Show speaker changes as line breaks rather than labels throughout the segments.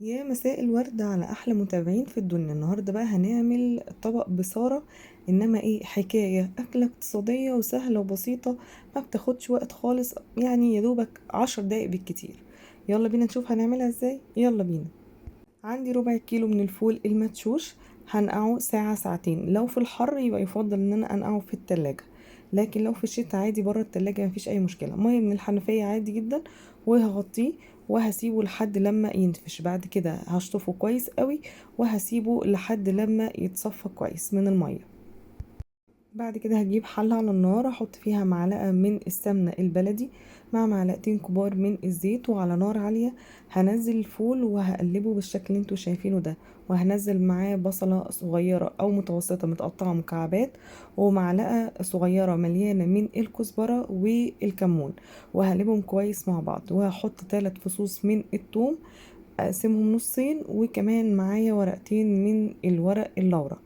يا مساء الورد على احلى متابعين في الدنيا. النهارده بقى هنعمل طبق بصارة، انما ايه، حكاية اكلة اقتصادية وسهلة وبسيطة، ما بتاخدش وقت خالص، يعني يا دوبك 10 دقايق بالكتير. يلا بينا نشوف هنعملها ازاي. يلا بينا. عندي ربع كيلو من الفول المدشوش، هنقعه ساعة ساعتين. لو في الحر يبقى يفضل ان انا انقعه في التلاجة، لكن لو في الشتاء عادي بره التلاجة مفيش اي مشكلة. مية من الحنفية عادي جدا، وهغطيه وهسيبه لحد لما ينفش. بعد كده هشطفه كويس قوي وهسيبه لحد لما يتصفى كويس من المية. بعد كده هجيب حلة على النار، احط فيها معلقة من السمنة البلدي مع معلقتين كبار من الزيت، وعلى نار عالية هنزل الفول وهقلبه بالشكل اللي انتوا شايفينه ده. وهنزل معاه بصلة صغيرة او متوسطة متقطعة مكعبات، ومعلقة صغيرة مليانة من الكزبرة والكمون، وهقلبهم كويس مع بعض. وهحط 3 فصوص من الثوم، اقسمهم نصين، وكمان معايا ورقتين من الورق اللورا.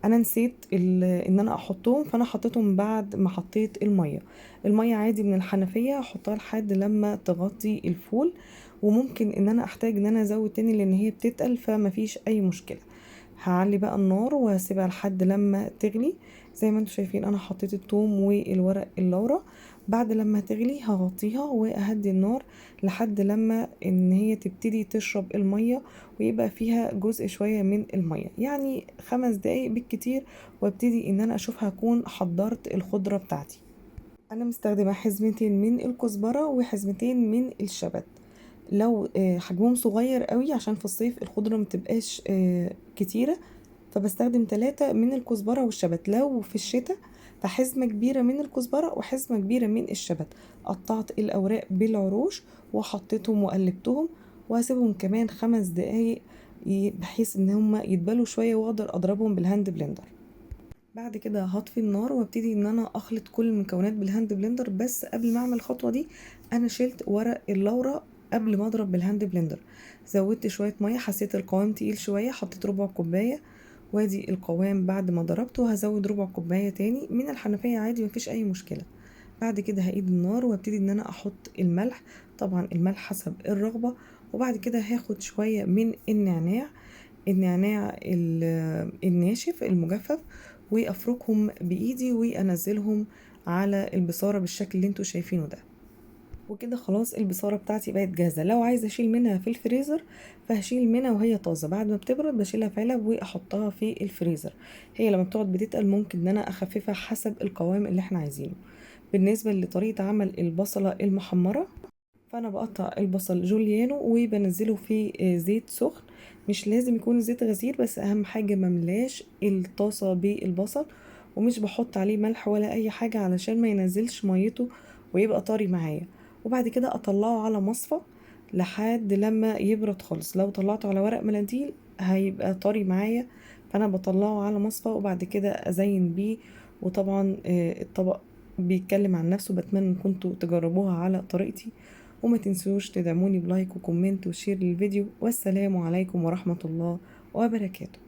انا نسيت ان انا احطهم، فانا حطيتهم بعد ما حطيت الميه. الميه عادي من الحنفيه احطها لحد لما تغطي الفول، وممكن ان انا احتاج ان انا ازود تاني لان هي بتتقل، فما فيش اي مشكله. هعلي بقى النار وهسيبها لحد لما تغلي. زي ما انتم شايفين انا حطيت الثوم والورق اللورا. بعد لما تغلي هغطيها واهدي النار لحد لما ان هي تبتدي تشرب المية، ويبقى فيها جزء شوية من المية، يعني 5 دقايق بالكتير. وابتدي ان انا اشوفها اكون حضرت الخضرة بتاعتي. انا مستخدمة حزمتين من الكزبرة وحزمتين من الشبت. لو حجمهم صغير قوي عشان في الصيف الخضرة متبقاش كتيرة، فبستخدم 3 من الكزبرة والشبت. لو في الشتاء فحزمة كبيرة من الكزبرة وحزمة كبيرة من الشبت. قطعت الأوراق بالعروش وحطيتهم وقلبتهم، وهسيبهم كمان 5 دقايق بحيث ان هما يتبلوا شوية واقدر اضربهم بالهاند بلندر. بعد كده هطفي النار وابتدي ان انا اخلط كل المكونات بالهاند بلندر. بس قبل ما اعمل الخطوه دي انا شلت ورق اللورا قبل ما اضرب بالهاند بلندر. زودت شويه ميه، حسيت القوام تقيل شويه، حطيت ربع كوبايه. وادي القوام بعد ما ضربته. هزود ربع كوبايه تاني من الحنفيه عادي، مفيش اي مشكله. بعد كده هقيد النار وابتدي ان انا احط الملح، طبعا الملح حسب الرغبه. وبعد كده هاخد شويه من النعناع الناشف المجفف، وافركهم بايدي وانزلهم على البصارة بالشكل اللي انتوا شايفينه ده. وكده خلاص البصارة بتاعتي بقت جاهزة. لو عايزة اشيل منها في الفريزر فهشيل منها وهي طازة. بعد ما بتبرد بشيلها في علب واحطها في الفريزر. هي لما بتقعد بتتقل ممكن ان انا اخففها حسب القوام اللي احنا عايزينه. بالنسبة لطريقة عمل البصلة المحمرة، فانا بقطع البصل جوليانو وبنزله في زيت سخن. مش لازم يكون زيت غزير، بس اهم حاجة مملاش الطاسة بالبصل. ومش بحط عليه ملح ولا اي حاجة علشان ما ينزلش ميته ويبقى طري معايا. وبعد كده اطلعه على مصفى لحد لما يبرد خالص. لو طلعته على ورق مناديل هيبقى طري معايا، فانا بطلعه على مصفى وبعد كده ازين بيه. وطبعا الطبق بيتكلم عن نفسه. بتمنى ان كنتوا تجربوها على طريقتي، وما تنسوش تدعموني بلايك وكومنت وشير للفيديو. والسلام عليكم ورحمة الله وبركاته.